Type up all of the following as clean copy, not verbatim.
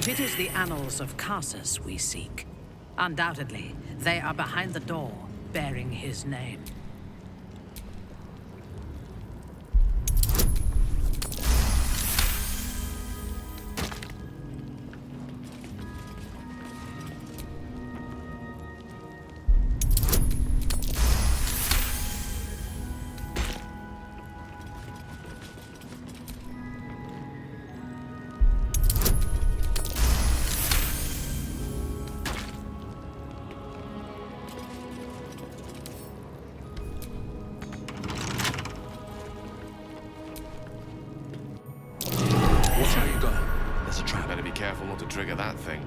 If it is the annals of Carsus we seek, undoubtedly they are behind the door, bearing his name. Careful not to trigger that thing.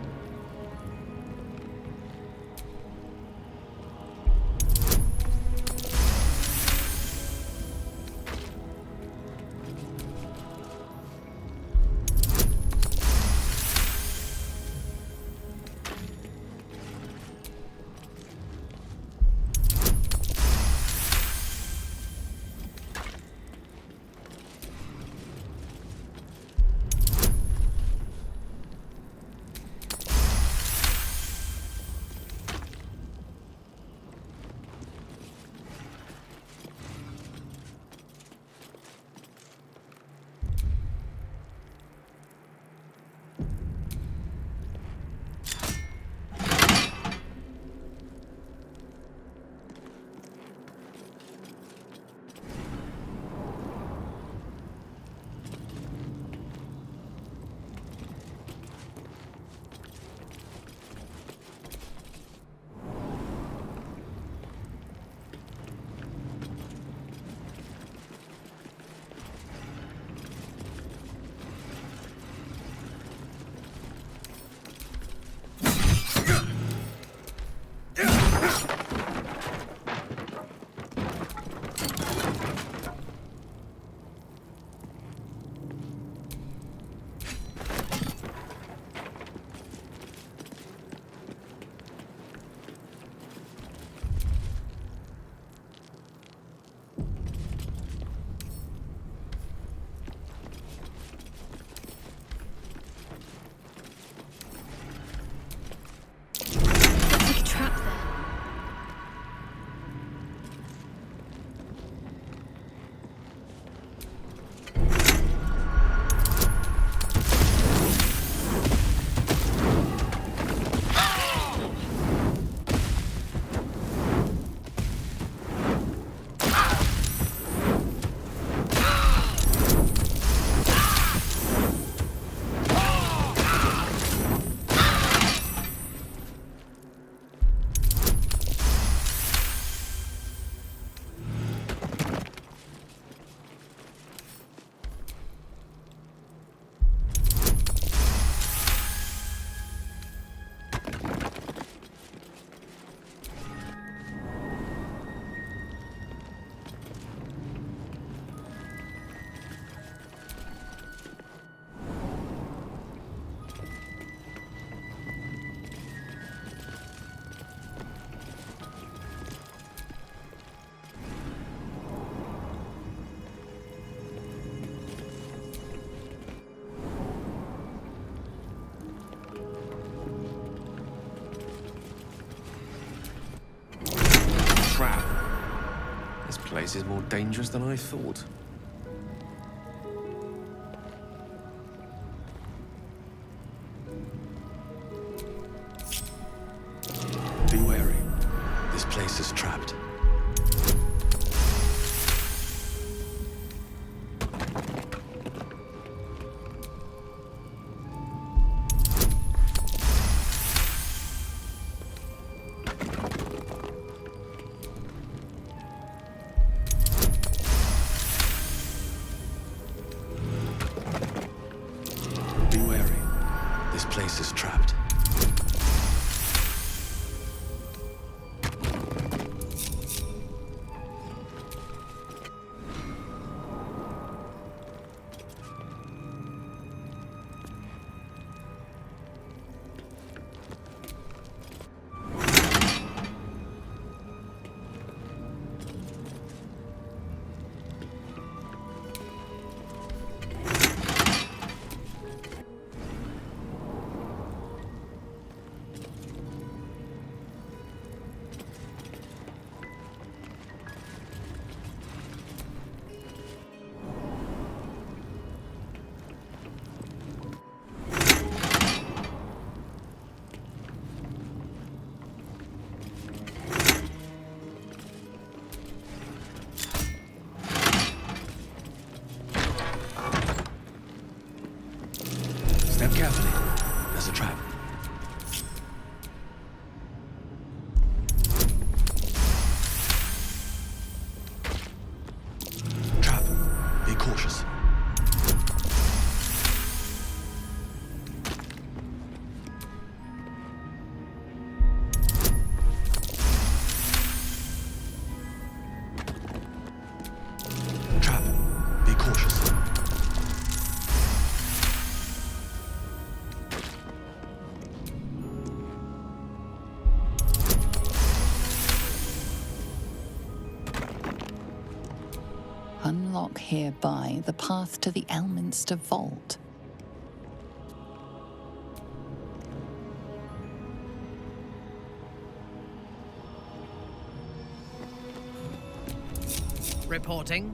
This is more dangerous than I thought. Be wary. This place is trapped. carefully. There's a trap. Trap. Be cautious. Trap. Be cautious. Unlock hereby the path to the Elminster Vault. Reporting.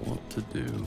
What to do?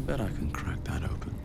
Bet I can crack that open.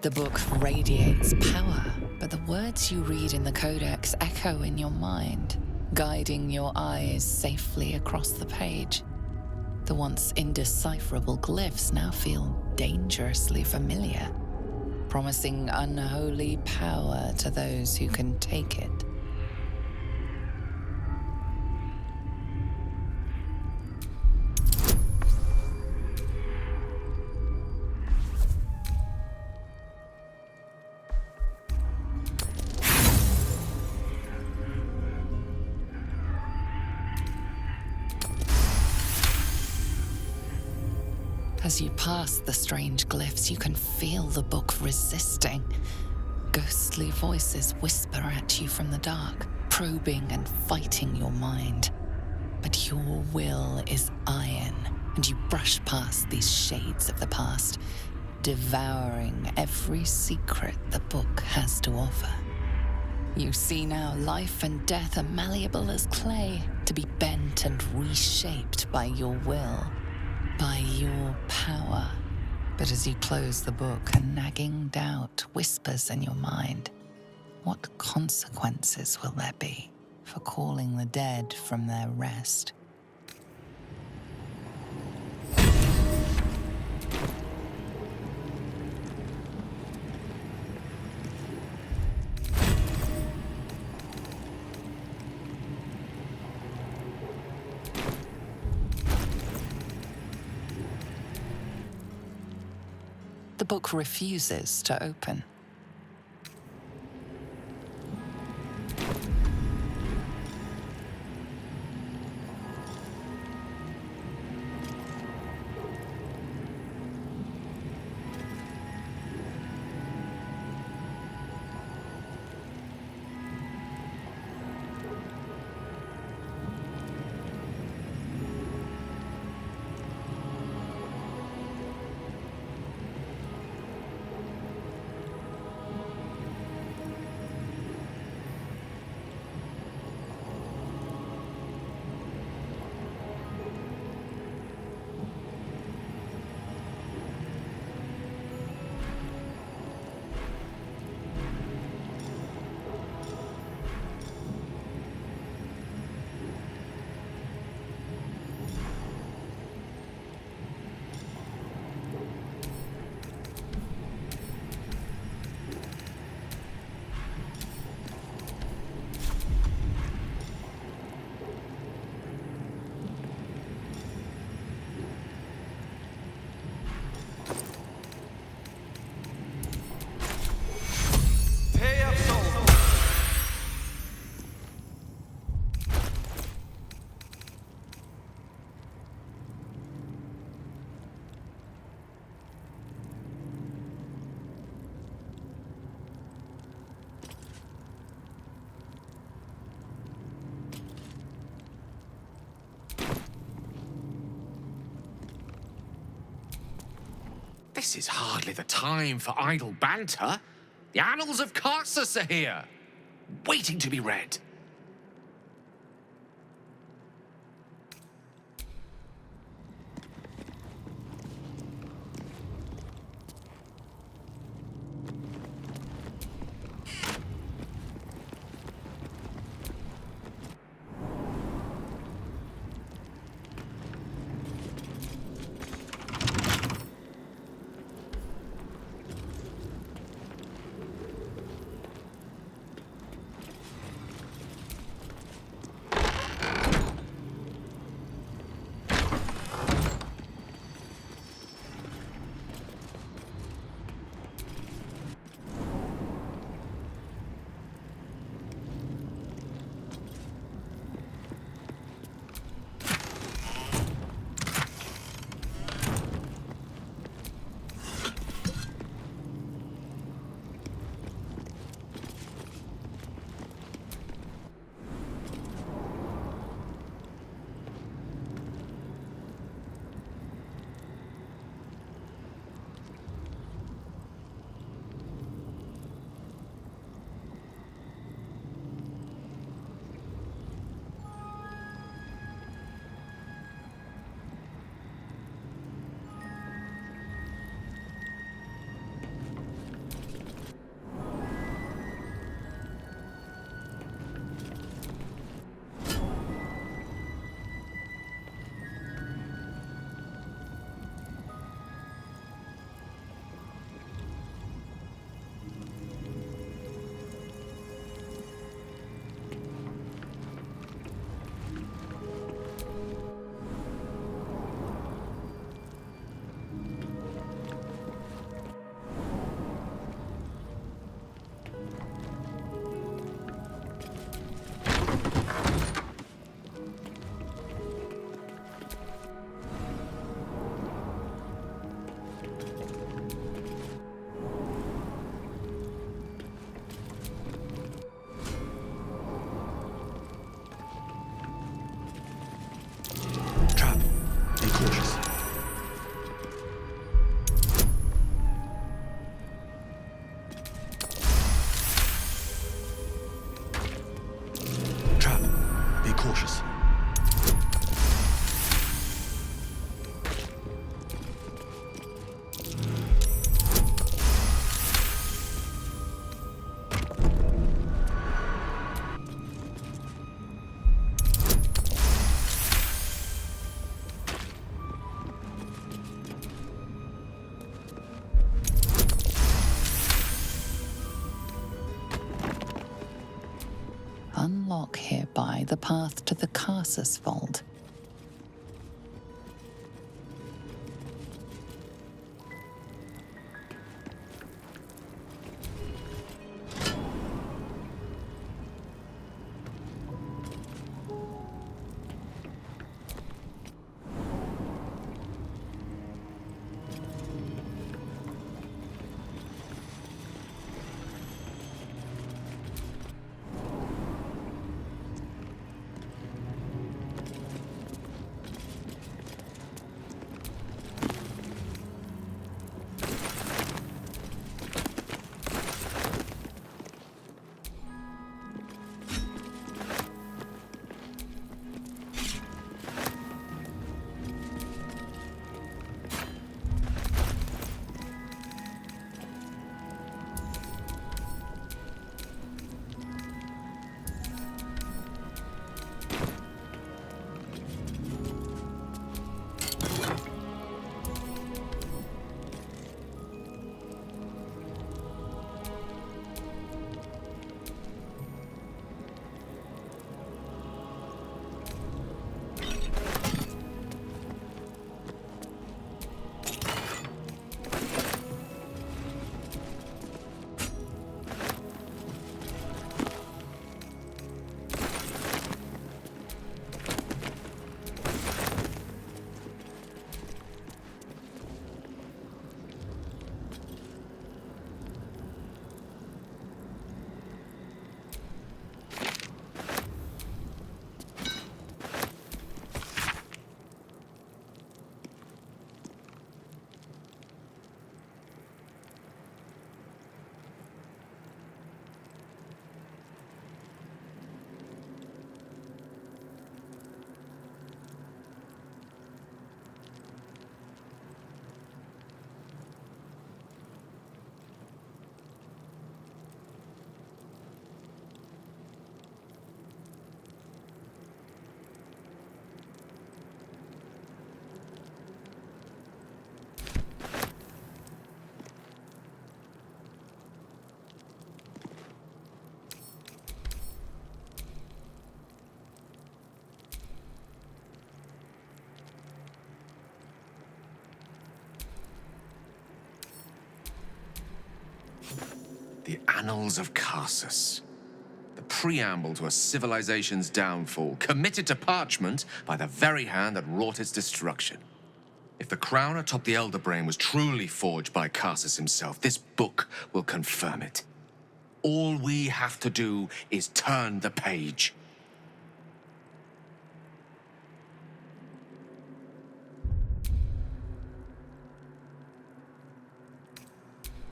The book radiates power, but the words you read in the codex echo in your mind, guiding your eyes safely across the page. The once indecipherable glyphs now feel dangerously familiar, promising unholy power to those who can take it. As you pass the strange glyphs, you can feel the book resisting. Ghostly voices whisper at you from the dark, probing and fighting your mind. But your will is iron, and you brush past these shades of the past, devouring every secret the book has to offer. You see now life and death are malleable as clay, to be bent and reshaped by your will, by your power. But as you close the book, a nagging doubt whispers in your mind. What consequences will there be for calling the dead from their rest? The book refuses to open. This is hardly the time for idle banter. The annals of Carsus are here, waiting to be read. eye the path to the Carsus Vault. The Annals of Carsus. The preamble to a civilization's downfall, committed to parchment by the very hand that wrought its destruction. If the crown atop the Elder Brain was truly forged by Carsus himself, this book will confirm it. All we have to do is turn the page.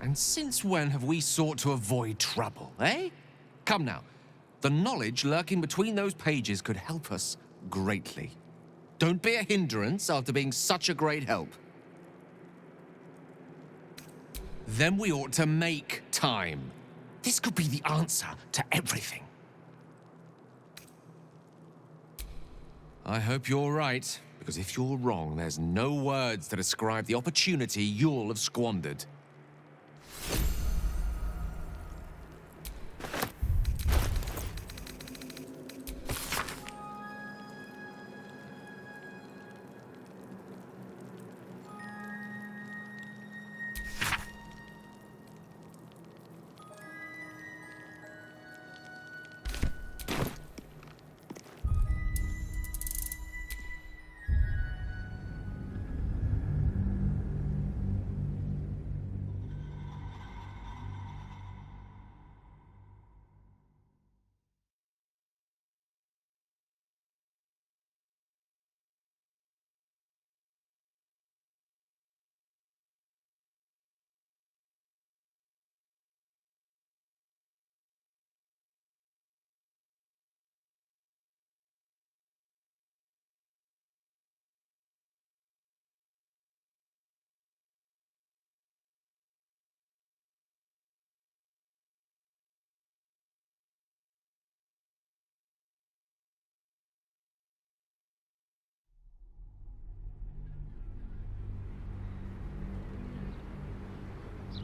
And since when have we sought to avoid trouble, eh? Come now. The knowledge lurking between those pages could help us greatly. Don't be a hindrance after being such a great help. Then we ought to make time. This could be the answer to everything. I hope you're right, because if you're wrong, there's no words to describe the opportunity you'll have squandered.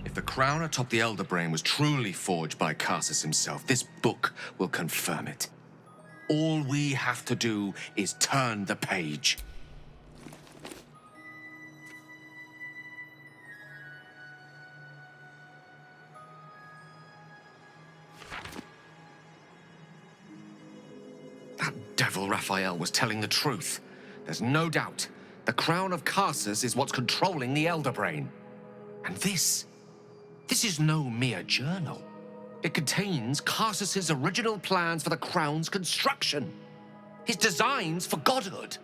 If the crown atop the Elder Brain was truly forged by Carsus himself, this book will confirm it. All we have to do is turn the page. That devil Raphael was telling the truth. There's no doubt. The crown of Carsus is what's controlling the Elder Brain. And this is no mere journal. It contains Carsus's original plans for the crown's construction. His designs for godhood.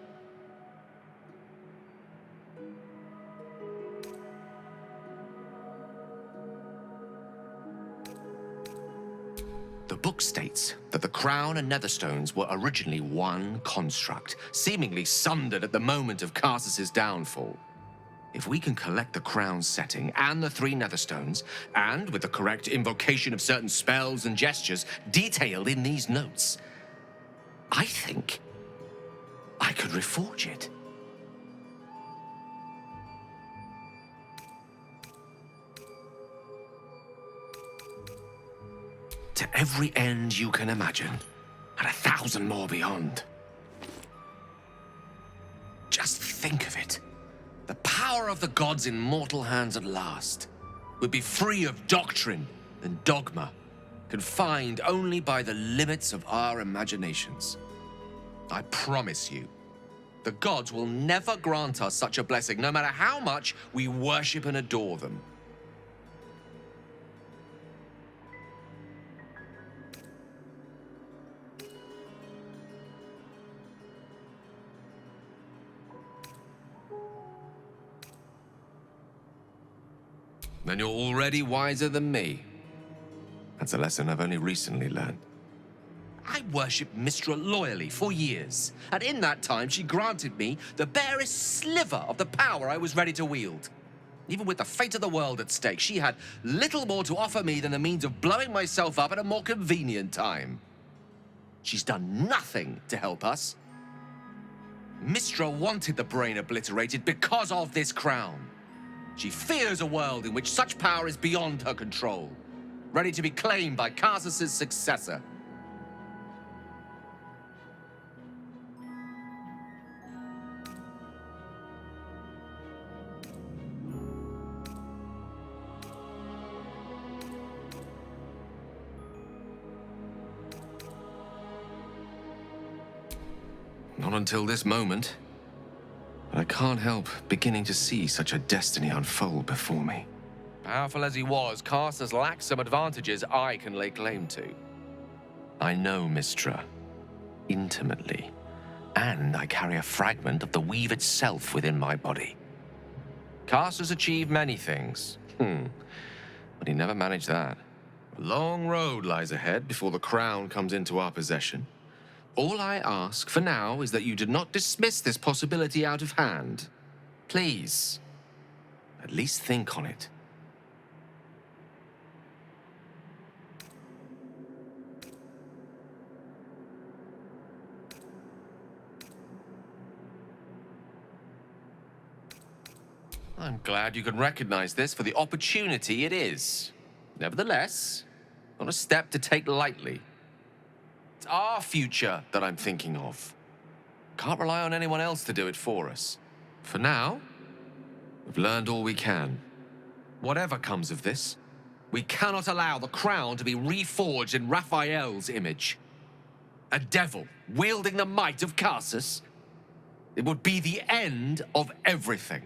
The book states that the crown and netherstones were originally one construct, seemingly sundered at the moment of Carsus's downfall. If we can collect the crown's setting and the 3 netherstones, and with the correct invocation of certain spells and gestures detailed in these notes, I think I could reforge it. To every end you can imagine, and 1,000 more beyond. Just think of it. The power of the gods in mortal hands at last would be free of doctrine and dogma, confined only by the limits of our imaginations. I promise you, the gods will never grant us such a blessing, no matter how much we worship and adore them. Then you're already wiser than me. That's a lesson I've only recently learned. I worshipped Mistra loyally for years, and in that time she granted me the barest sliver of the power I was ready to wield. Even with the fate of the world at stake, she had little more to offer me than the means of blowing myself up at a more convenient time. She's done nothing to help us. Mistra wanted the brain obliterated because of this crown. She fears a world in which such power is beyond her control, ready to be claimed by Carsus's successor. Not until this moment. But I can't help beginning to see such a destiny unfold before me. Powerful as he was, Carsus lacked some advantages I can lay claim to. I know Mistra intimately, and I carry a fragment of the weave itself within my body. Carsus achieved many things, but he never managed that. A long road lies ahead before the crown comes into our possession. All I ask for now is that you do not dismiss this possibility out of hand. Please, at least think on it. I'm glad you can recognize this for the opportunity it is. Nevertheless, not a step to take lightly. It's our future that I'm thinking of. Can't rely on anyone else to do it for us. For now, we've learned all we can. Whatever comes of this, we cannot allow the crown to be reforged in Raphael's image. A devil wielding the might of Carsus. It would be the end of everything.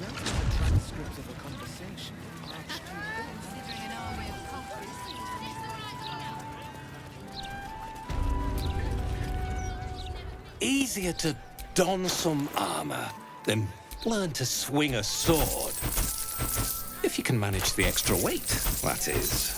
Transcript of a conversation. Easier to don some armor than learn to swing a sword. If you can manage the extra weight, that is.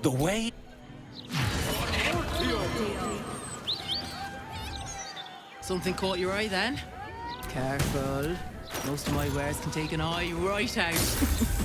The way... Something caught your eye then? Careful. Most of my wares can take an eye right out.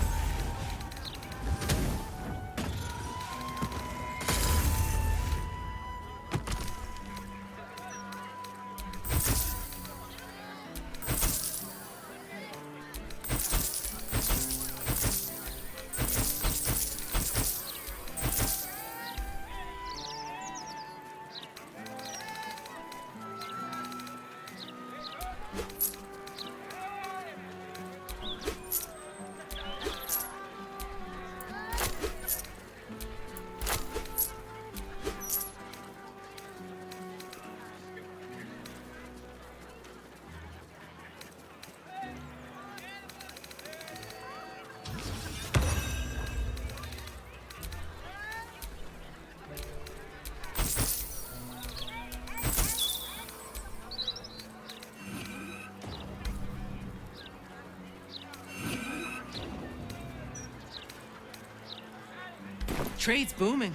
Trade's booming.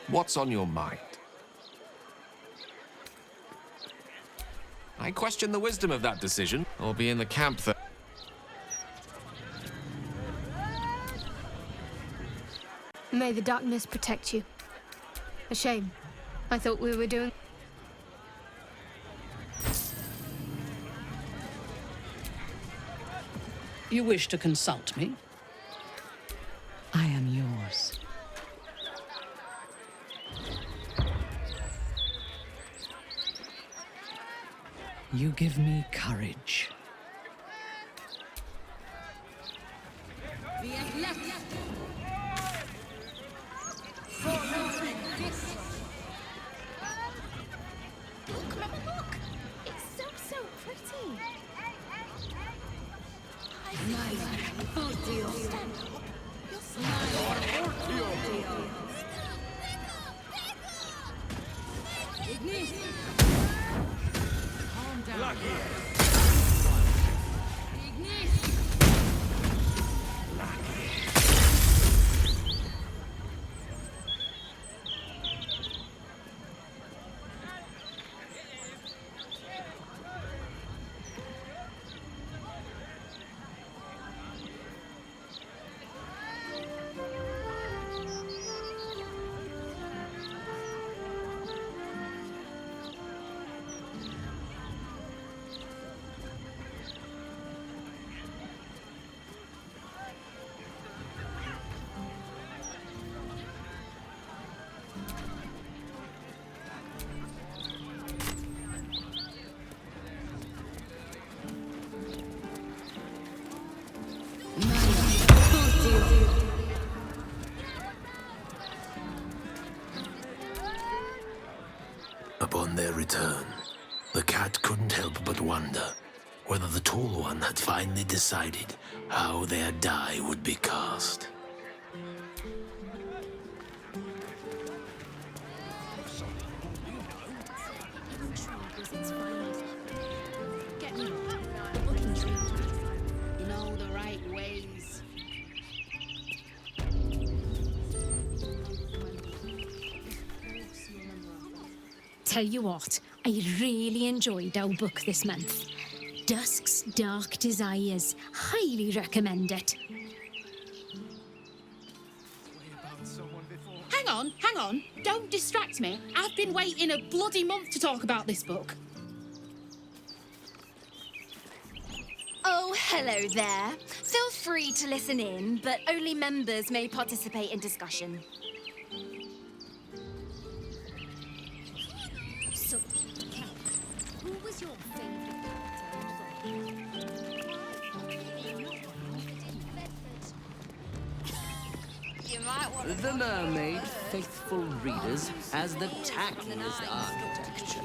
What's on your mind? I question the wisdom of that decision, or be in the camp that... May the darkness protect you. A shame. I thought we were doing... You wish to consult me? I am yours. You give me courage. Look, Mama, look! It's so pretty! Upon their return, the cat couldn't help but wonder whether the Tall One had finally decided how their die would be cast. get me wrong. Looking treat. You know the right ways. Tell you what, I really enjoyed our book this month. Dusk's Dark Desires. Highly recommend it. Hang on. Don't distract me. I've been waiting a bloody month to talk about this book. Oh, hello there. Feel free to listen in, but only members may participate in discussion. So, who was your favourite The mermaid, faithful readers, has the tackiest architecture.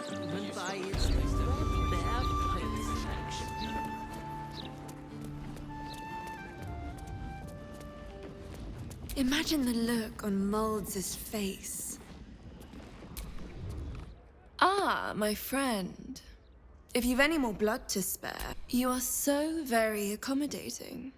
And by its threadbare pipes action. Imagine the look on Molds' face. Ah, my friend. If you've any more blood to spare, you are so very accommodating.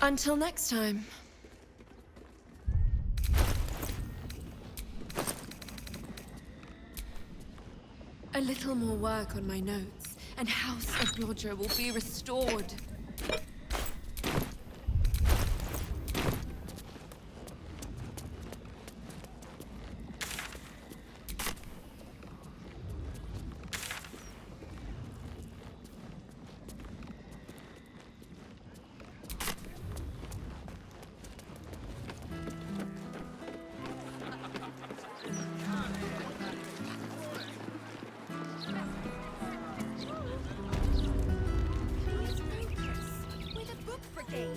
Until next time. A little more work on my notes, and House of Baldur will be restored.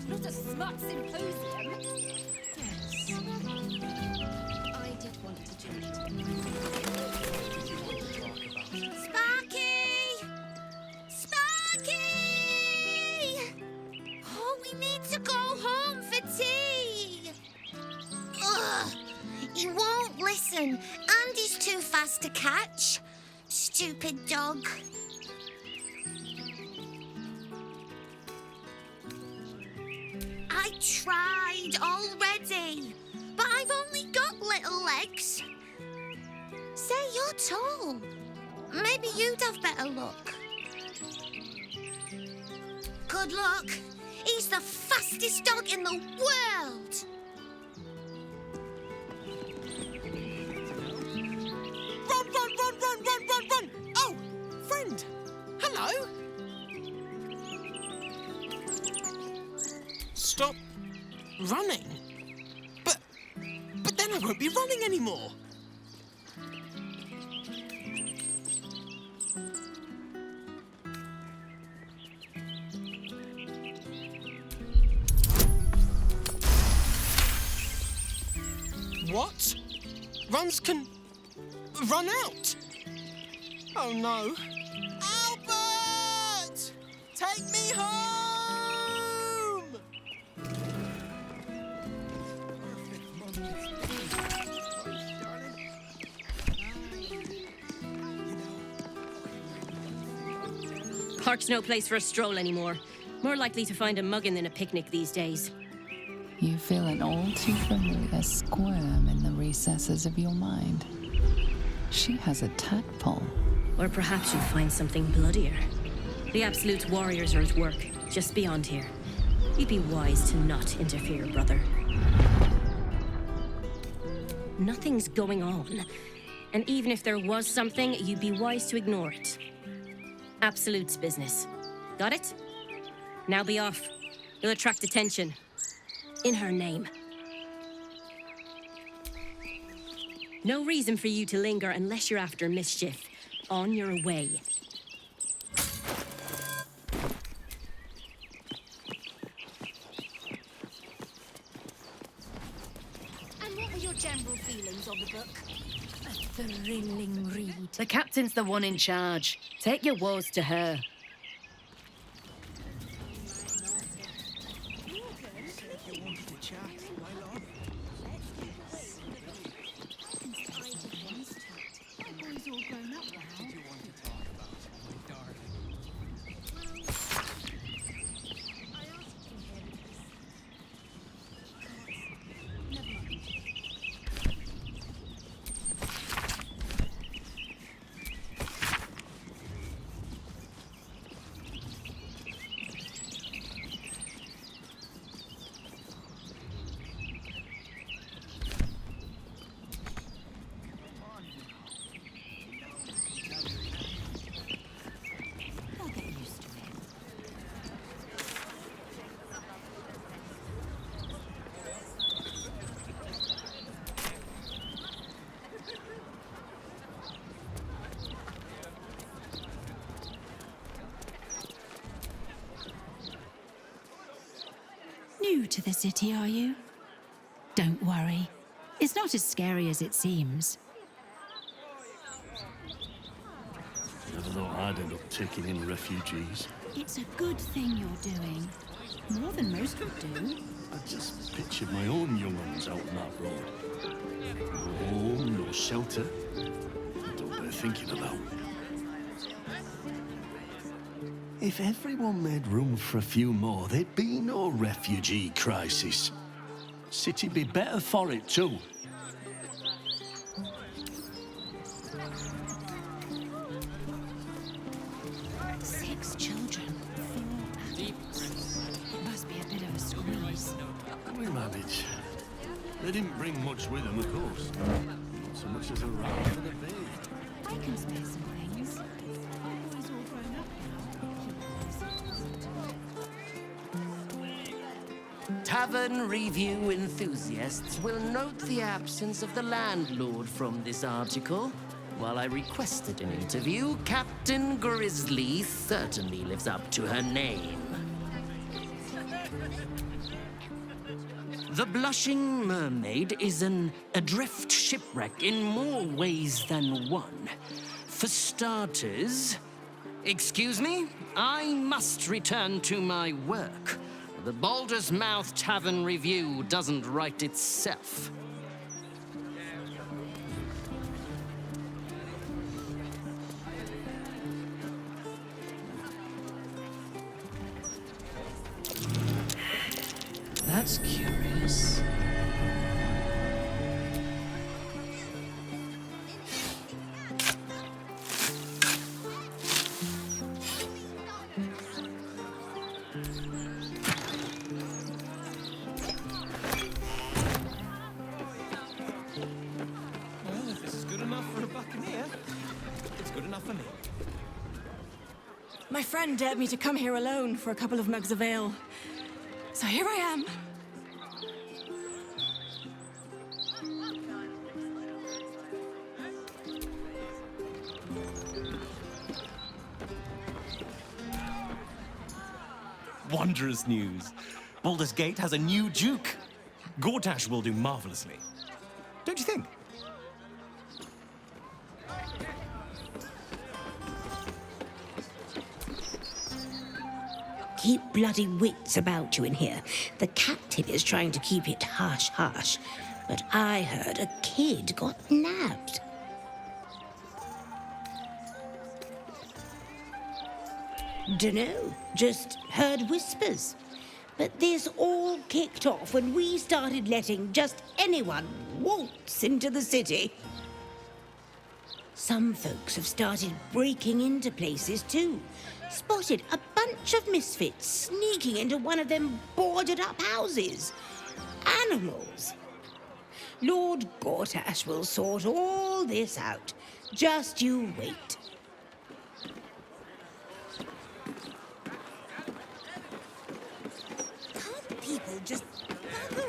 Not a smut symposium. Yes. I did want to join it. Sparky! Sparky! Oh, we need to go home for tea. Ugh, he won't listen, and he's too fast to catch. Stupid dog. I tried already, but I've only got little legs. Say, you're tall. Maybe you'd have better luck. Good luck. He's the fastest dog in the world. Run! Oh, friend! Hello! Stop running. But then I won't be running anymore. What? Runs can run out? Oh no. Albert! Take me home! Park's no place for a stroll anymore. More likely to find a muggin than a picnic these days. You feel an all too familiar squirm in the recesses of your mind. She has a tadpole. Or perhaps you'll find something bloodier. The Absolute's warriors are at work, just beyond here. You'd be wise to not interfere, brother. Nothing's going on. And even if there was something, you'd be wise to ignore it. Absolute's business. Got it? Now be off. You'll attract attention. In her name. No reason for you to linger unless you're after mischief. On your way. And what were your general feelings on the book? A thrilling read. The captain's the one in charge. Take your woes to her. New to the city, are you? Don't worry. It's not as scary as it seems. Never thought I'd end up taking in refugees. It's a good thing you're doing. More than most would do. I just pictured my own young ones out on that road. No home, no shelter. Don't bear thinking about. If everyone made room for a few more, there'd be no refugee crisis. City'd be better for it too. Six children, 4 adults. It must be a bit of a squeeze. We manage. They didn't bring much with them, of course. Not so much as a raft and a babe. I can spare some things. Tavern review enthusiasts will note the absence of the landlord from this article. While I requested an interview, Captain Grizzly certainly lives up to her name. The Blushing Mermaid is an adrift shipwreck in more ways than one. For starters... Excuse me? I must return to my work. The Baldur's Mouth Tavern Review doesn't write itself. That's curious. Well, if this is good enough for a buccaneer, it's good enough for me. My friend dared me to come here alone for a couple of mugs of ale. So here I am. Wondrous news. Baldur's Gate has a new Duke. Gortash will do marvelously. Don't you think? Keep bloody wits about you in here. The captain is trying to keep it hush-hush. But I heard a kid got nabbed. Dunno, just heard whispers. But this all kicked off when we started letting just anyone waltz into the city. Some folks have started breaking into places too. Spotted a bunch of misfits sneaking into one of them boarded-up houses. Animals. Lord Gortash will sort all this out. Just you wait. Can't people just bugger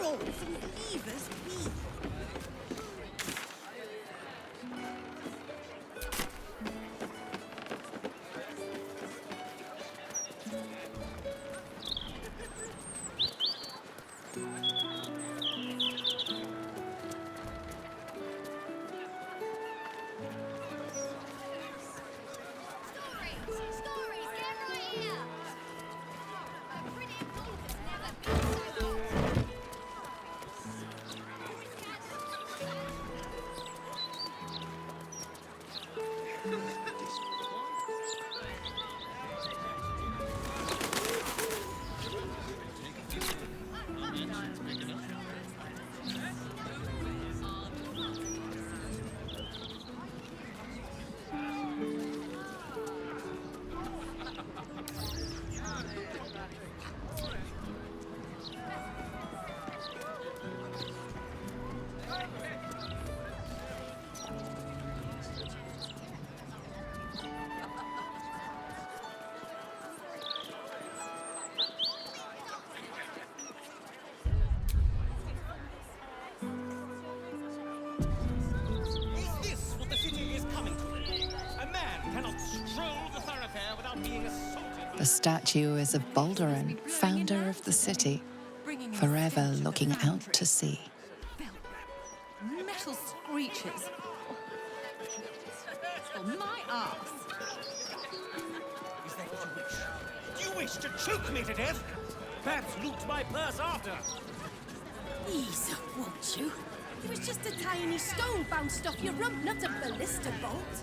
Is this what the city is coming to? A man cannot stroll the thoroughfare without being assaulted. The statue is of Baldur, founder of the city, forever looking out to sea. Metal screeches. For my arse. Is that what you wish? Do you wish to choke me to death? Perhaps loot my purse after. Ease up, won't you? It was just a tiny stone bounced off your rump, not a ballista bolt.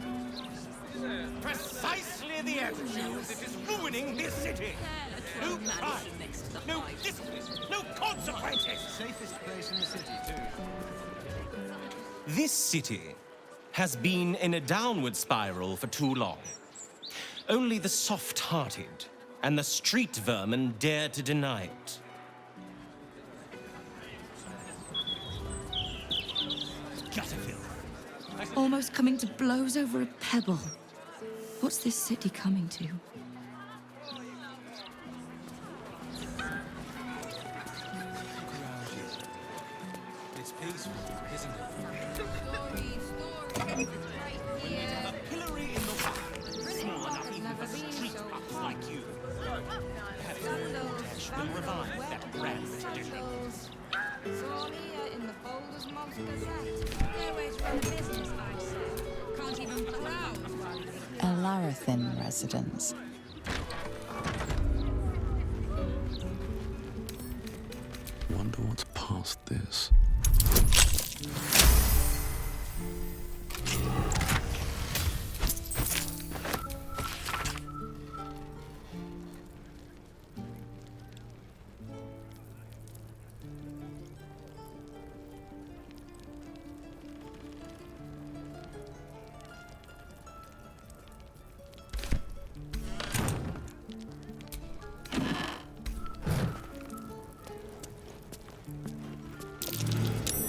Precisely the attitude that is ruining this city. No pride, no discipline, no consequences. Safest place in the city, too. This city has been in a downward spiral for too long. Only the soft-hearted and the street vermin dare to deny it. Almost coming to blows over a pebble. What's this city coming to? It's peaceful, isn't it? A pillory in the wild, small enough even for street pups like you. Perhaps Gortash will revive that grand tradition. It's all here in the Boulders Mob's Gazette. No way to run a business, I say. Can't even browse while you A Larathin residence. Wonder what's past this.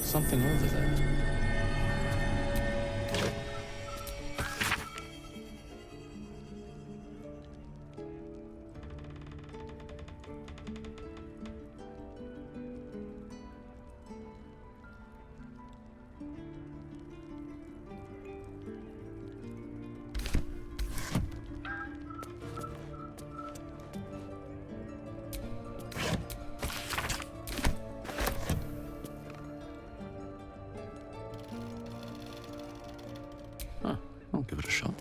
Something over there. I'll give it a shot.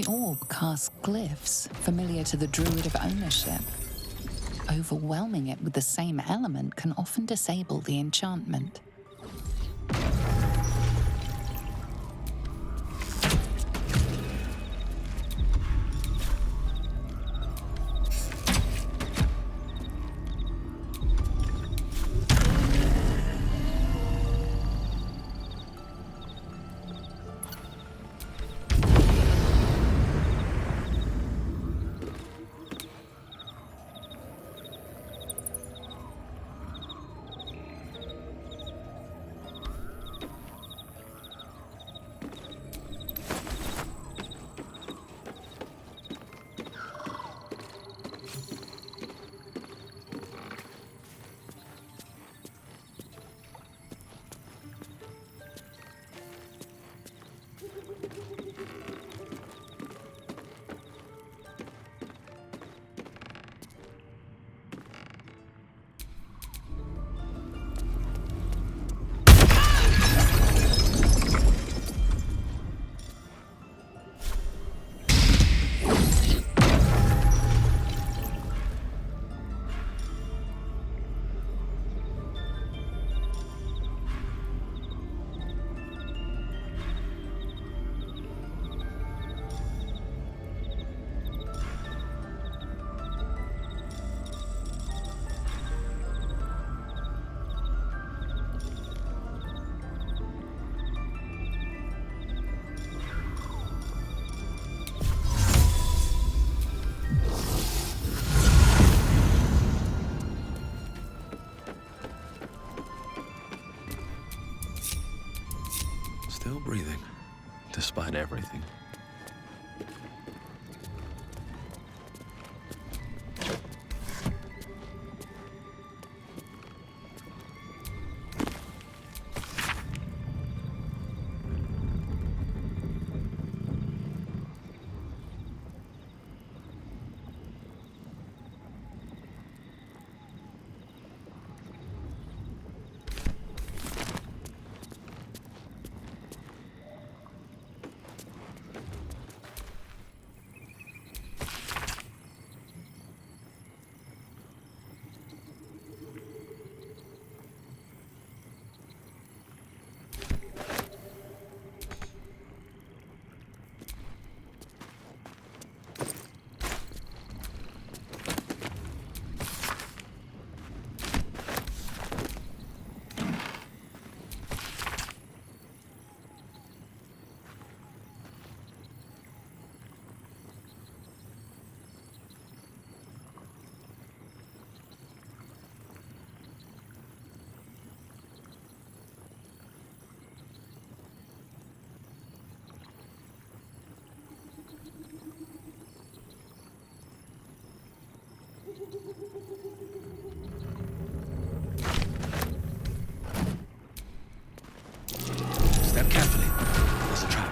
The orb casts glyphs familiar to the druid of ownership. Overwhelming it with the same element can often disable the enchantment. Still breathing, despite everything. Step carefully. There's a trap.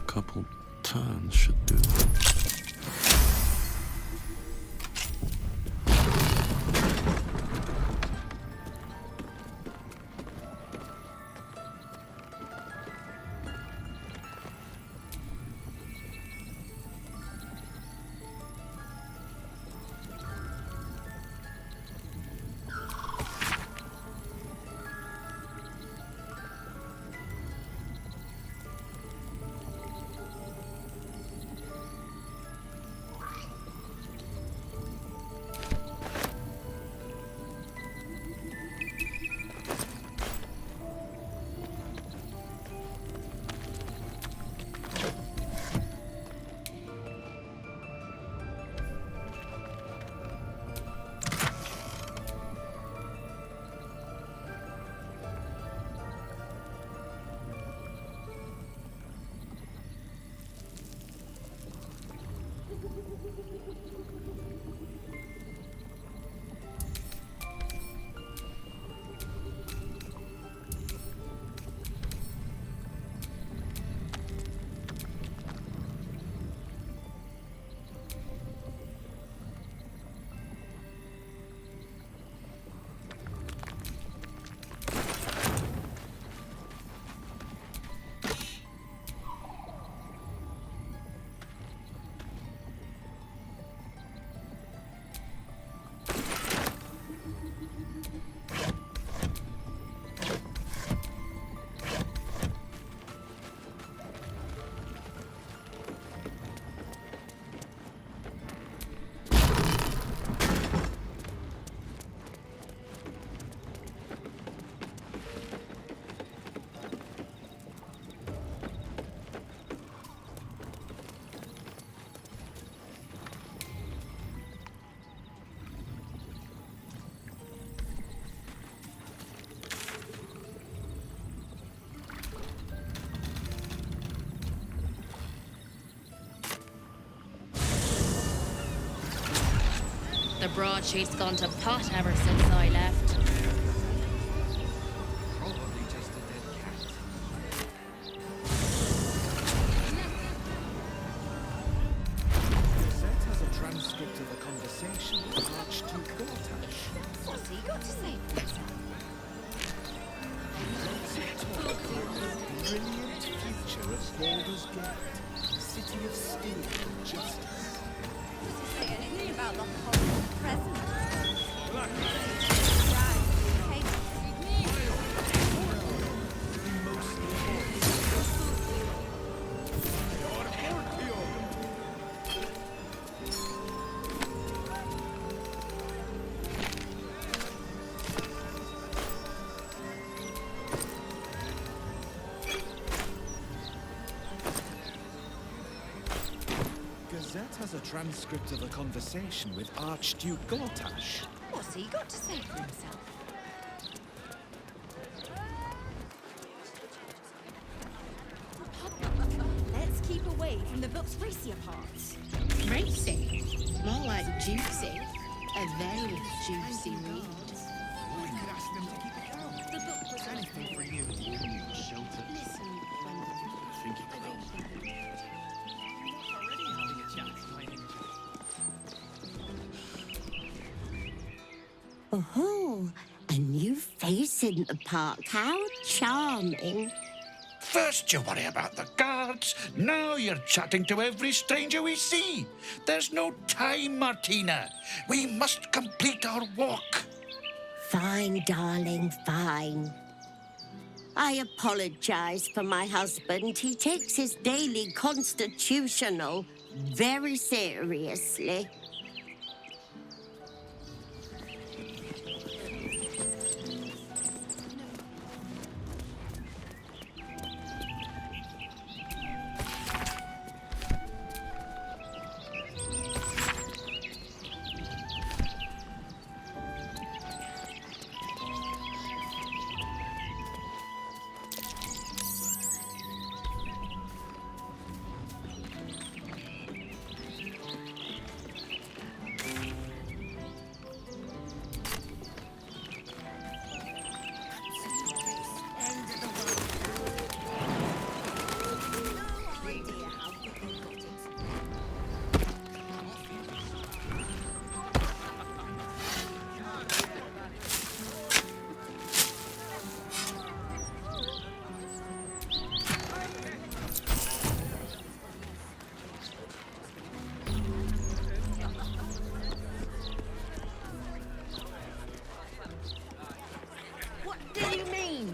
Couple turns should do. broadsheet's gone to pot ever since I left. Probably just a dead cat. Gazette has a transcript of a conversation with Archduke Gortash. What's he got to say for himself? Brilliant future of Baldur's Gate, city of steel and justice. Does he say anything about the whole present? Gazette has a transcript of a conversation with Archduke Gortash. What's he got to say for himself? Let's keep away from the book's racier parts. Racy? More like juicy. A very juicy read. We could ask them to keep it down. The book was Anything for you. Shelter. Listen, I think it Oh, a new face in the park. How charming. First you worry about the guards, now you're chatting to every stranger we see. There's no time, Martina. We must complete our walk. Fine, darling, fine. I apologize for my husband. He takes his daily constitutional very seriously.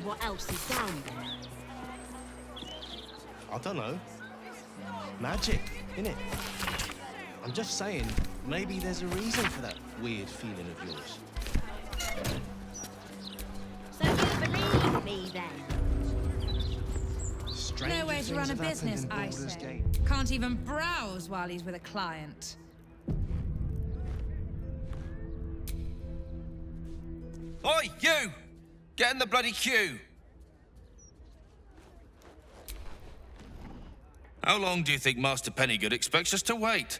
what else is down there? I don't know. Magic, innit? I'm just saying, maybe there's a reason for that weird feeling of yours. So you believe me then? Stranger No way to things run a have happened business, in I Baldur's say. Gate. Can't even browse while he's with a client. Oi, you! Get in the bloody queue! How long do you think Master Pennygood expects us to wait?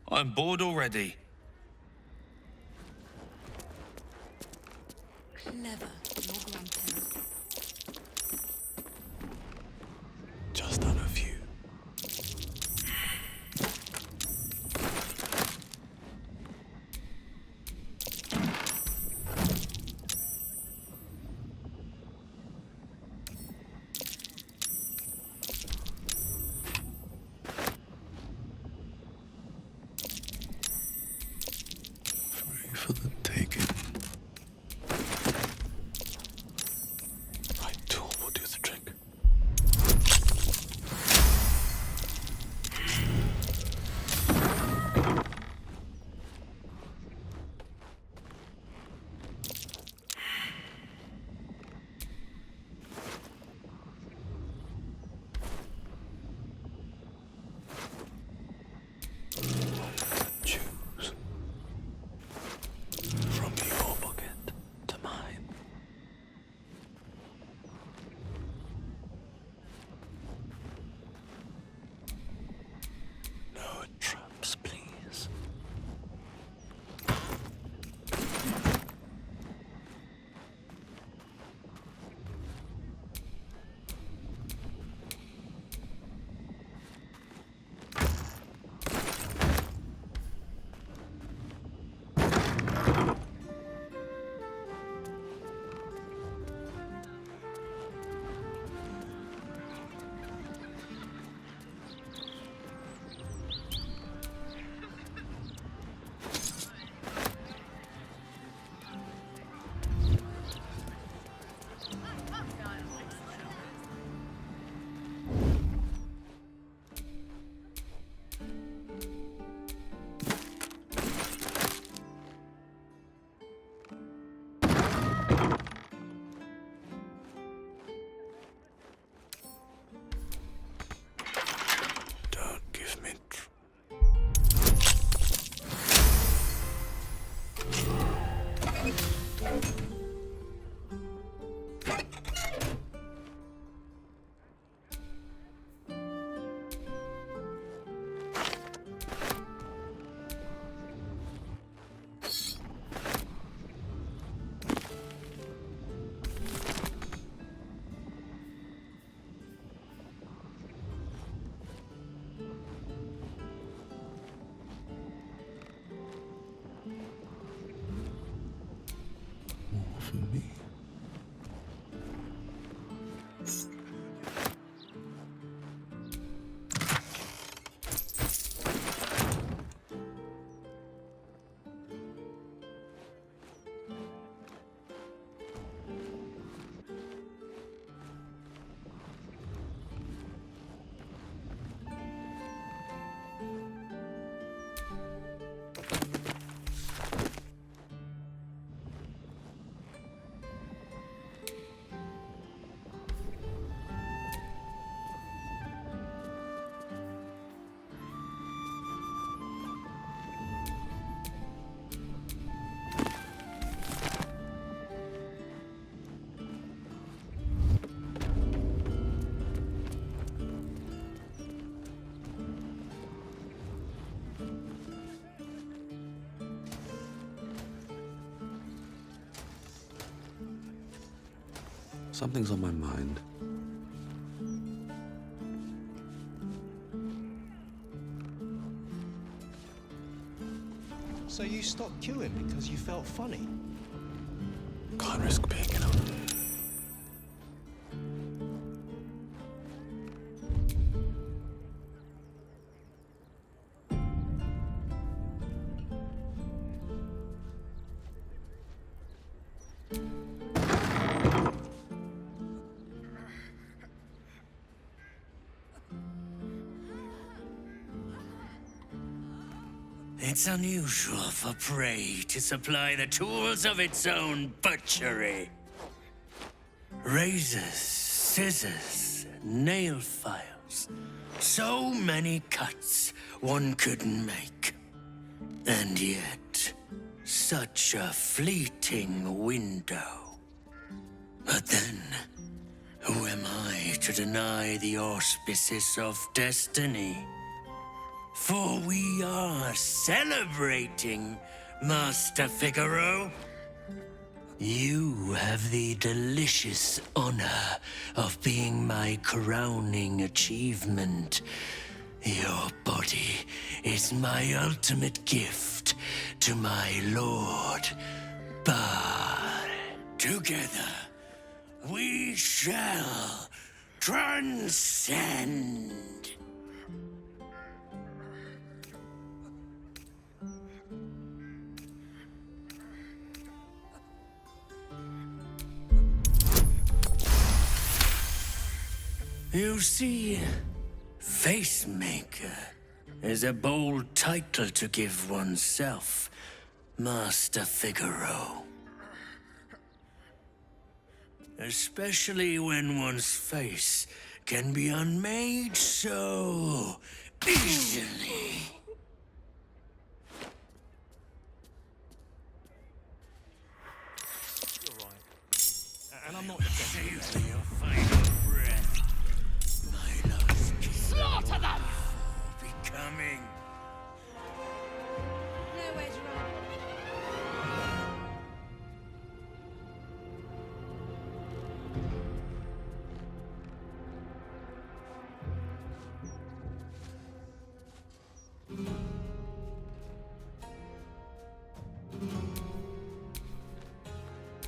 I'm bored already. Clever, your grandparent. Just on a few. Free for the taking. me. Something's on my mind. So you stopped queuing because you felt funny? Can't risk picking up. It's unusual for prey to supply the tools of its own butchery. Razors, scissors, nail files. So many cuts one couldn't make. And yet, such a fleeting window. But then, who am I to deny the auspices of destiny? For we are celebrating, Master Figaro. You have the delicious honor of being my crowning achievement. Your body is my ultimate gift to my lord, Bard. Together, we shall transcend. You see, Facemaker is a bold title to give oneself, Master Figaro. Especially when one's face can be unmade so easily. You're right. And I'm not Save your final breath. My love slaughter them! Becoming. Nowhere's wrong.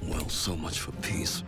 Well, so much for peace.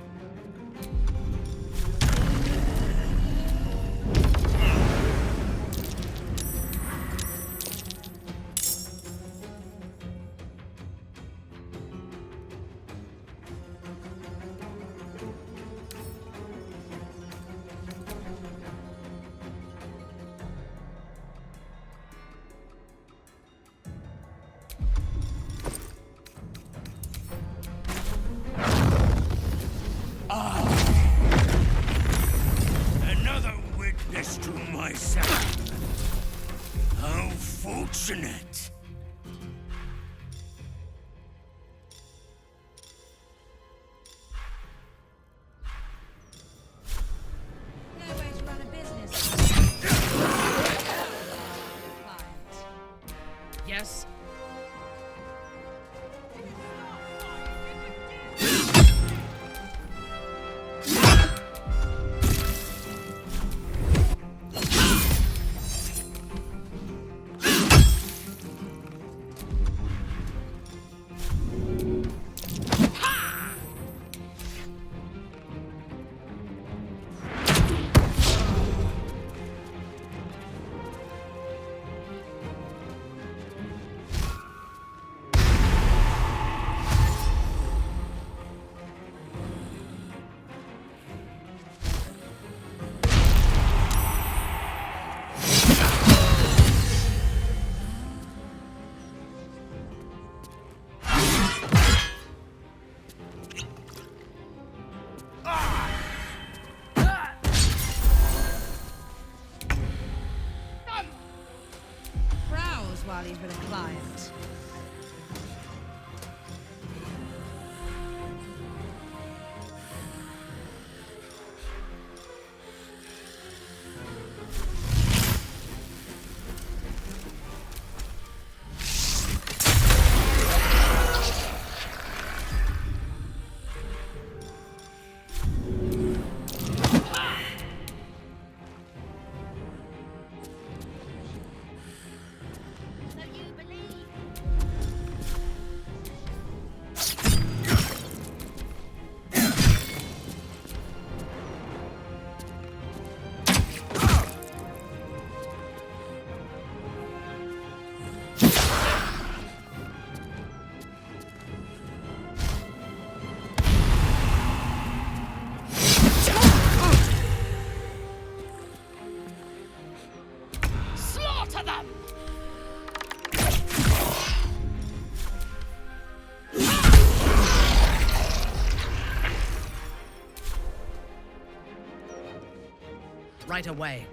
right away.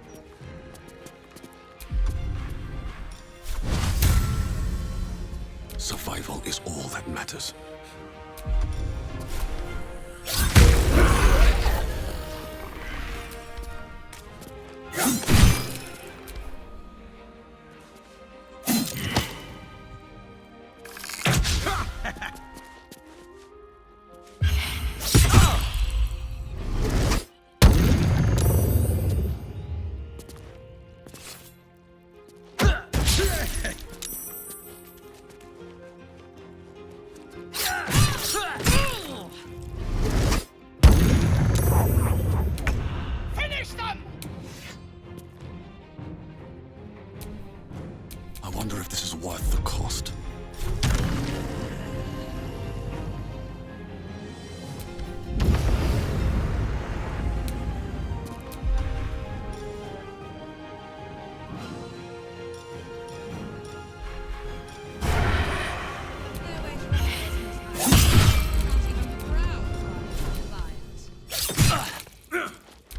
Survival is all that matters. Finish them! I wonder if this is worth the cost.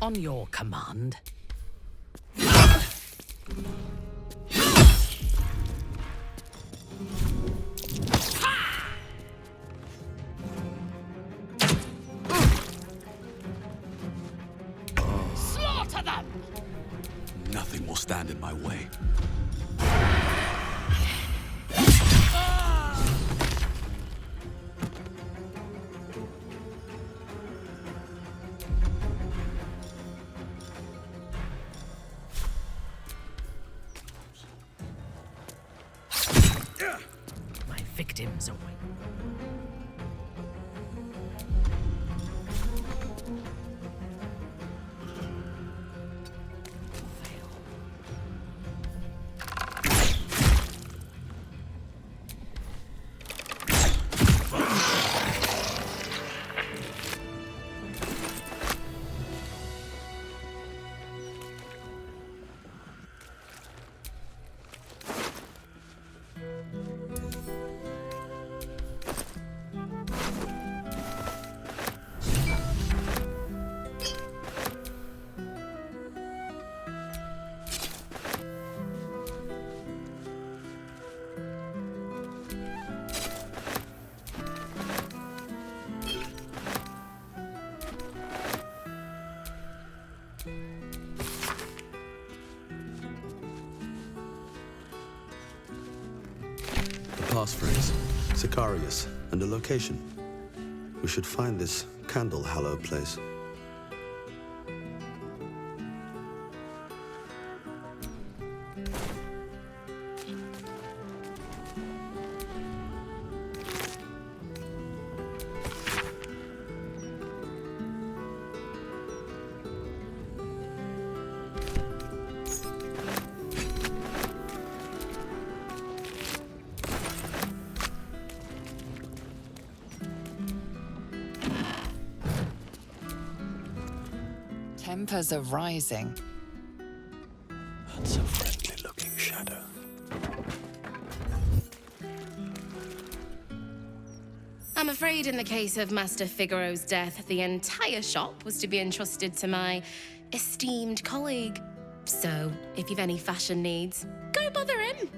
On your command. Slaughter them! Nothing will stand in my way. My victims away. The passphrase, Sicarius, and a location. We should find this candle-hallowed place. Tempers are rising. That's a friendly-looking shadow. I'm afraid in the case of Master Figaro's death, the entire shop was to be entrusted to my esteemed colleague. So, if you've any fashion needs, go bother him.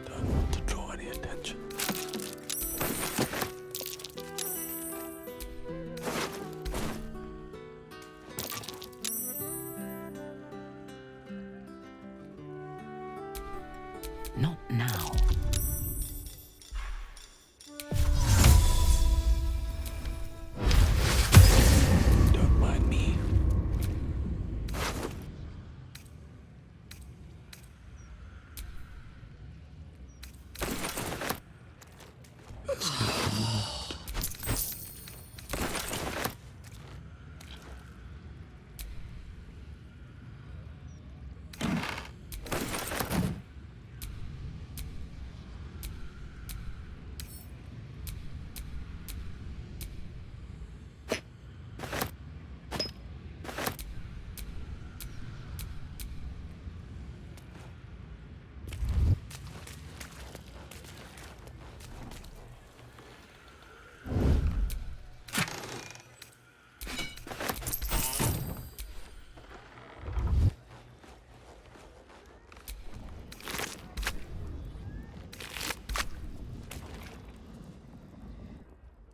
Don't want to draw any attention. Not now. Don't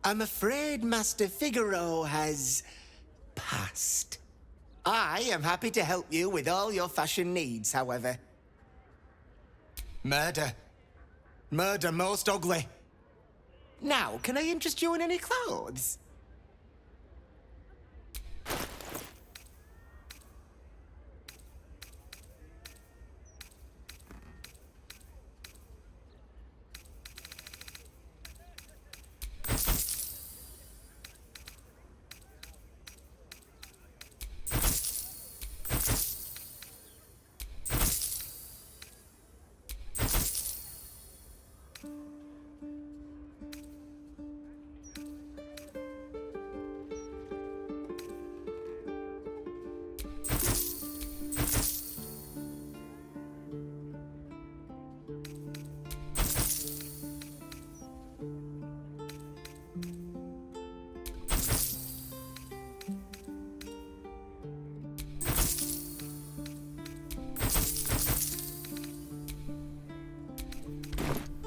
I'm afraid Master Figaro has passed. I am happy to help you with all your fashion needs, however. Murder. Murder most ugly. Now, can I interest you in any clothes?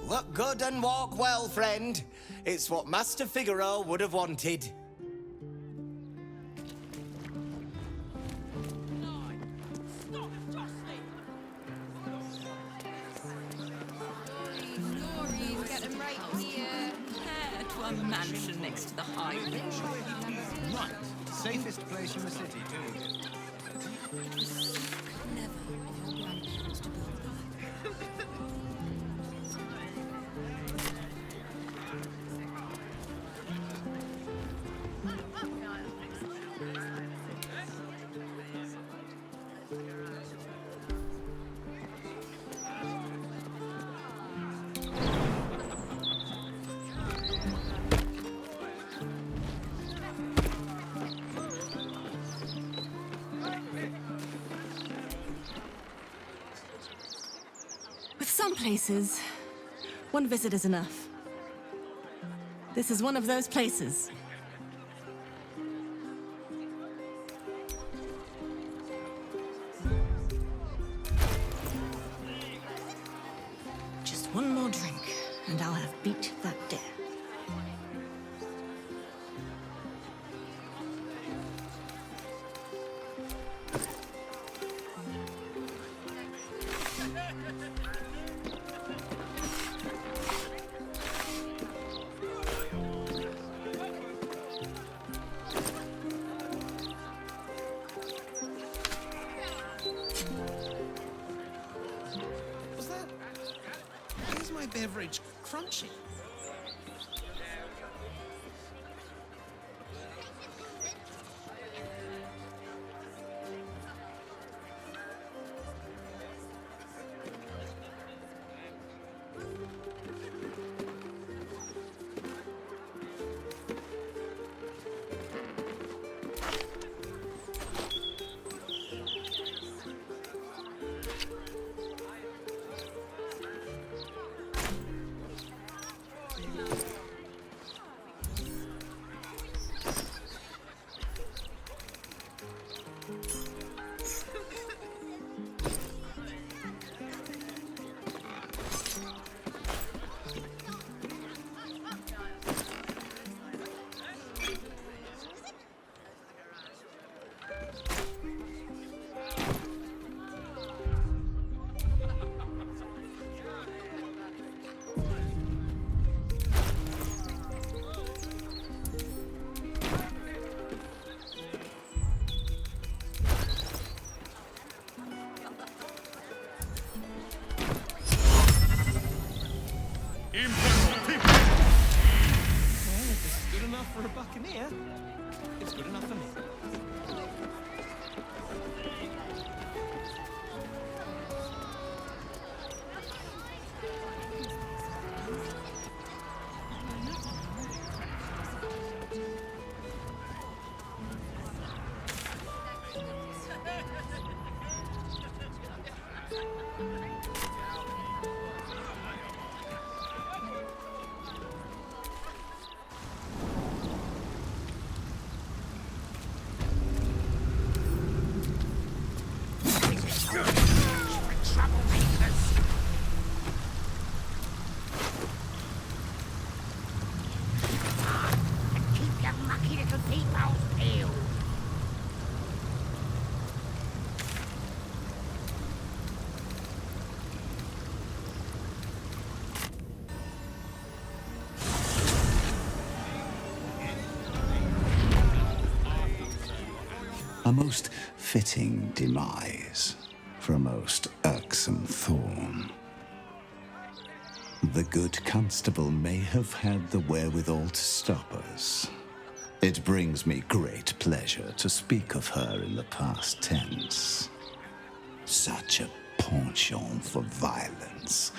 Look good and walk well, friend. It's what Master Figaro would have wanted. Get them right here. To a mansion next to the highway. Right. Safest place in the city, too. With some places, one visit is enough. This is one of those places. Just one more drink, and I'll have beat that dare. Is my beverage crunchy? For a buccaneer, it's good enough for me. A most fitting demise for a most irksome thorn. The good constable may have had the wherewithal to stop us. It brings me great pleasure to speak of her in the past tense. Such a penchant for violence.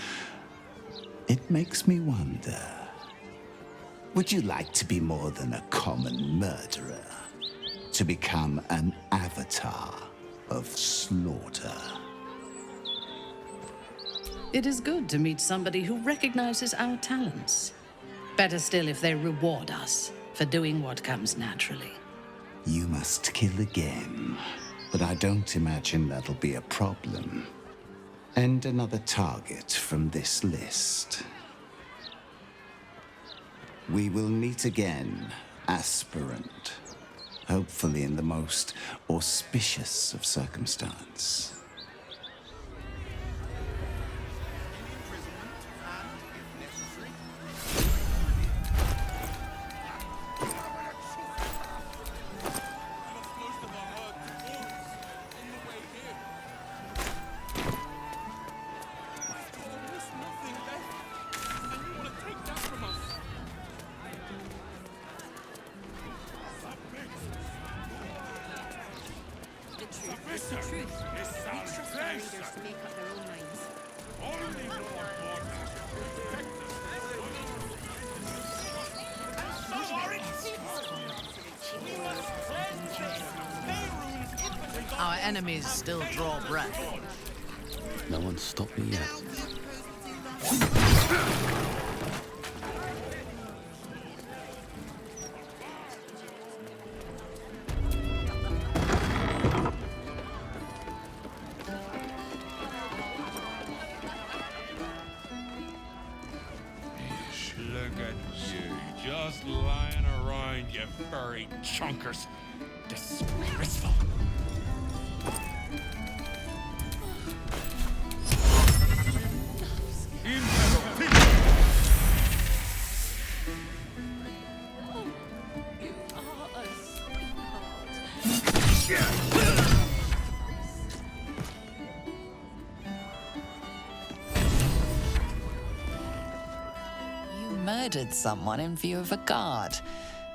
It makes me wonder, would you like to be more than a common murderer? To become an avatar of slaughter? It is good to meet somebody who recognizes our talents. Better still if they reward us for doing what comes naturally. You must kill again, but I don't imagine that'll be a problem. And another target from this list. We will meet again, aspirant. Hopefully in the most auspicious of circumstance. Our enemies still draw breath. No one's stopped me yet. Look at you, just lying around, you furry chunkers. Disgraceful. You murdered someone in view of a guard.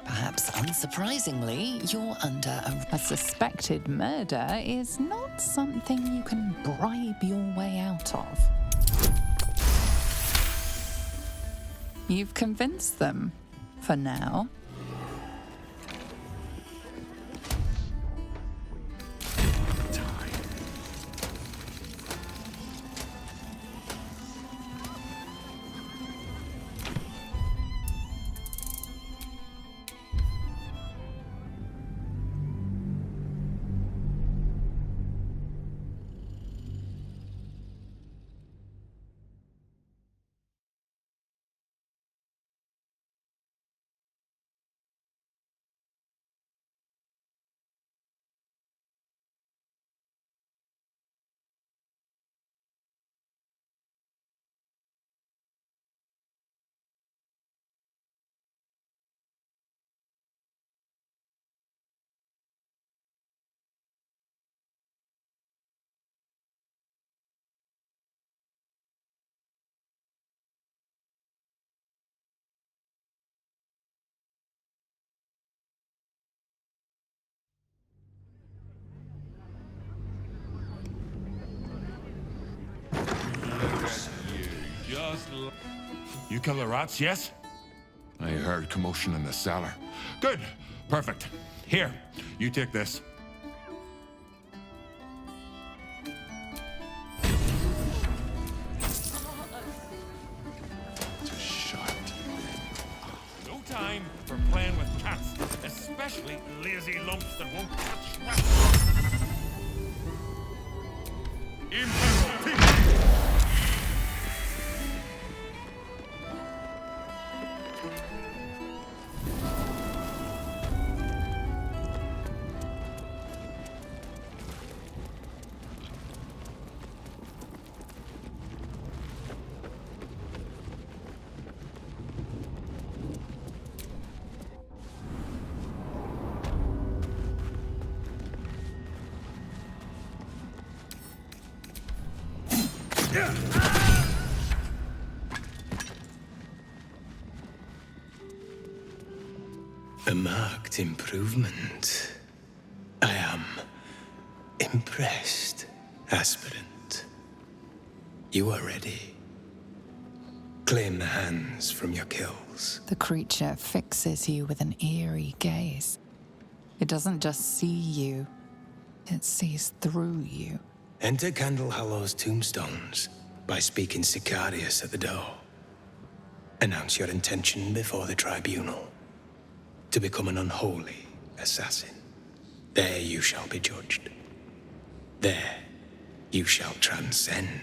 Perhaps unsurprisingly, you're under a suspected murder is not something you can bribe your way out of. You've convinced them, for now. You kill the rats, yes? I heard commotion in the cellar. Good. Perfect. Here, you take this. No time for playing with cats, especially lazy lumps that won't catch rats. A marked improvement. I am impressed, aspirant. You are ready. Claim the hands from your kills. The creature fixes you with an eerie gaze. It doesn't just see you, it sees through you. Enter Candle Hollow's tombstones by speaking Sicarius at the door. Announce your intention before the tribunal to become an unholy assassin. There you shall be judged. There you shall transcend.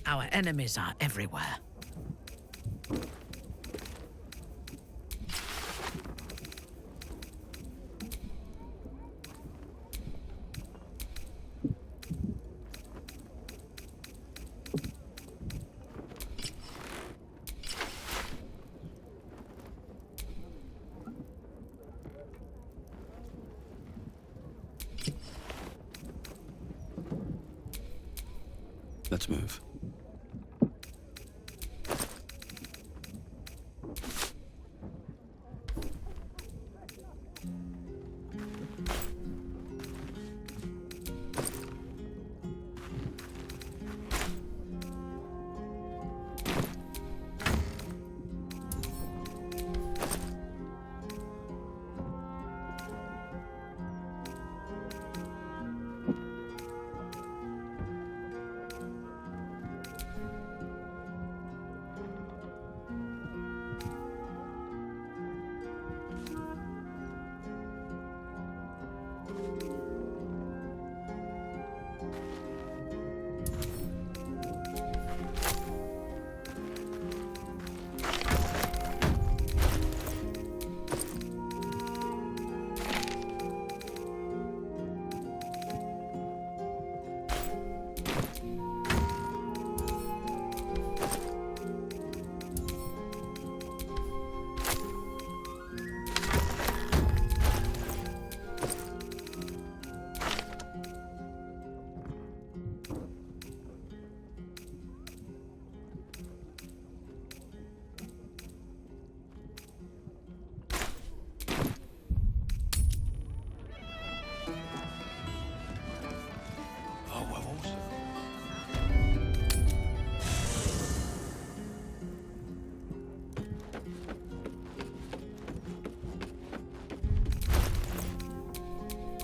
Our enemies are everywhere. Let's move.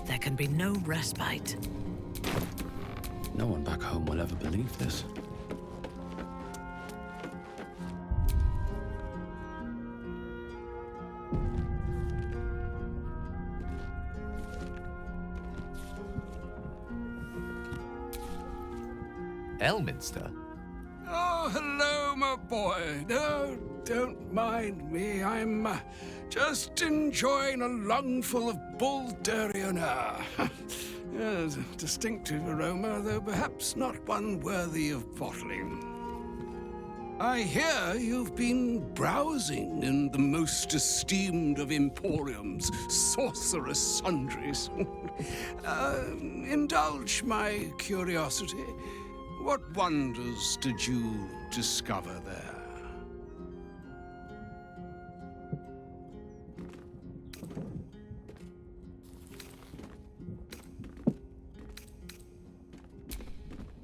There can be no respite. No one back home will ever believe this. Elminster? Oh, hello, my boy. No, don't mind me. I'm just enjoying a lungful of Baldurian air. Yes, a distinctive aroma, though perhaps not one worthy of bottling. I hear you've been browsing in the most esteemed of emporiums, sorcerous sundries. Indulge my curiosity. What wonders did you discover there?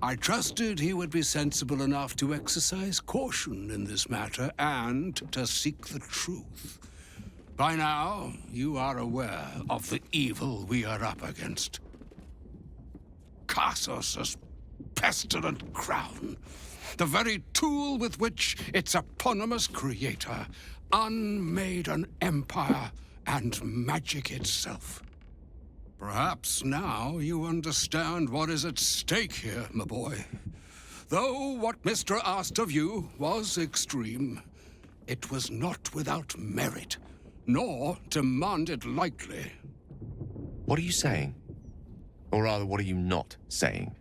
I trusted he would be sensible enough to exercise caution in this matter and to seek the truth. By now, you are aware of the evil we are up against. Cassos' pestilent crown, the very tool with which its eponymous creator unmade an empire and magic itself. Perhaps now you understand what is at stake here, my boy. Though what Mr. asked of you was extreme, it was not without merit, nor demanded lightly. What are you saying? Or rather, what are you not saying?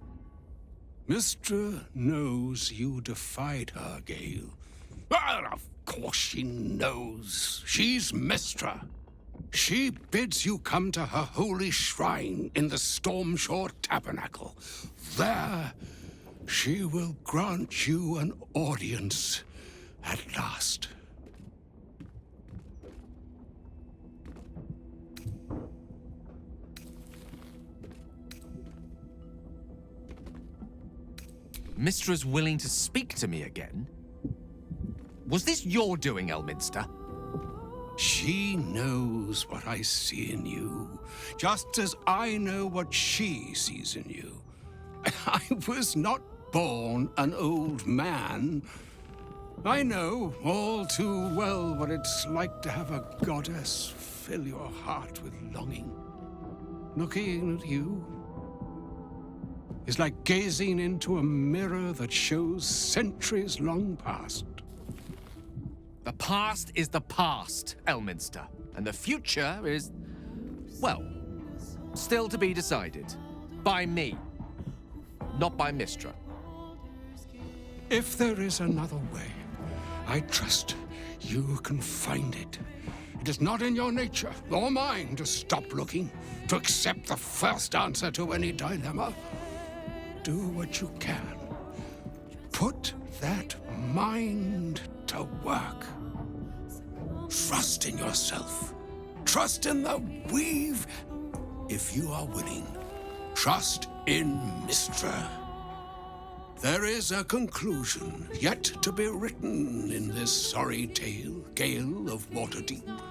Mr. knows you defied her, Gale. Well, of course she knows. She's Mistra. She bids you come to her holy shrine in the Stormshore Tabernacle. There, she will grant you an audience at last. Mistra's willing to speak to me again? Was this your doing, Elminster? She knows what I see in you, just as I know what she sees in you. I was not born an old man. I know all too well what it's like to have a goddess fill your heart with longing. Looking at you, is like gazing into a mirror that shows centuries long past. The past is the past, Elminster. And the future is, well, still to be decided. By me. Not by Mystra. If there is another way, I trust you can find it. It is not in your nature, or mine, to stop looking, to accept the first answer to any dilemma. Do what you can. Put that mind to work. Trust in yourself. Trust in the weave, if you are willing. Trust in Mystra. There is a conclusion yet to be written in this sorry tale, Gale of Waterdeep.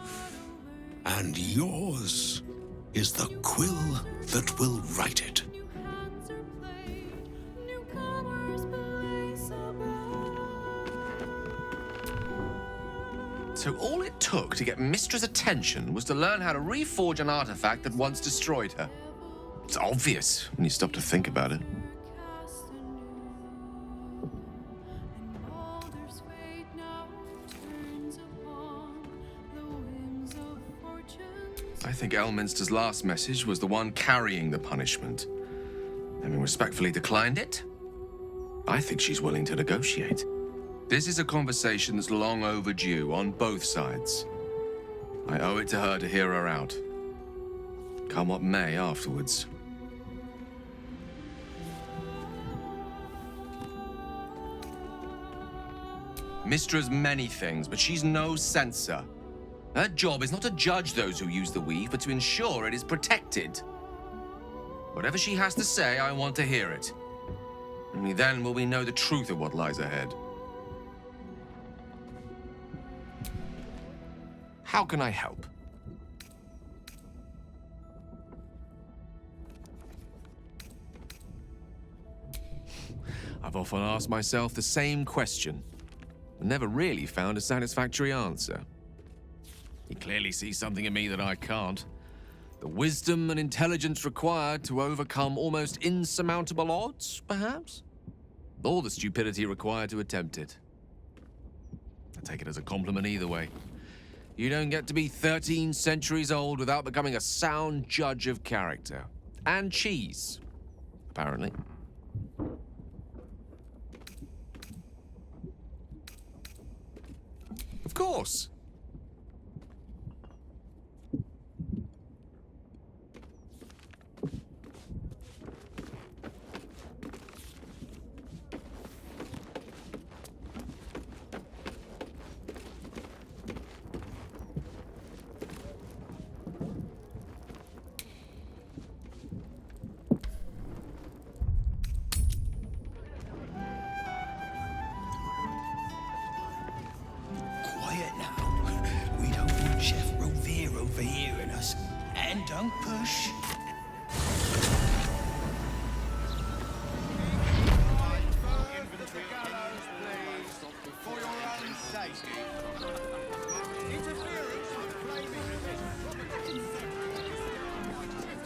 And yours is the quill that will write it. So all it took to get Mystra's attention was to learn how to reforge an artifact that once destroyed her. It's obvious when you stop to think about it. I think Elminster's last message was the one carrying the punishment. Having respectfully declined it, I think she's willing to negotiate. This is a conversation that's long overdue on both sides. I owe it to her to hear her out. Come what may afterwards. Mystra's many things, but she's no censor. Her job is not to judge those who use the weave, but to ensure it is protected. Whatever she has to say, I want to hear it. Only then will we know the truth of what lies ahead. How can I help? I've often asked myself the same question, and never really found a satisfactory answer. He clearly sees something in me that I can't. The wisdom and intelligence required to overcome almost insurmountable odds, perhaps? Or the stupidity required to attempt it. I take it as a compliment either way. You don't get to be 13 centuries old without becoming a sound judge of character. And cheese, apparently. Of course. Quiet now. We don't want Chef Rovere overhearing us. And don't push.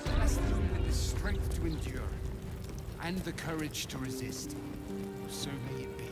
Bless them with the strength to endure and the courage to resist. So may it be.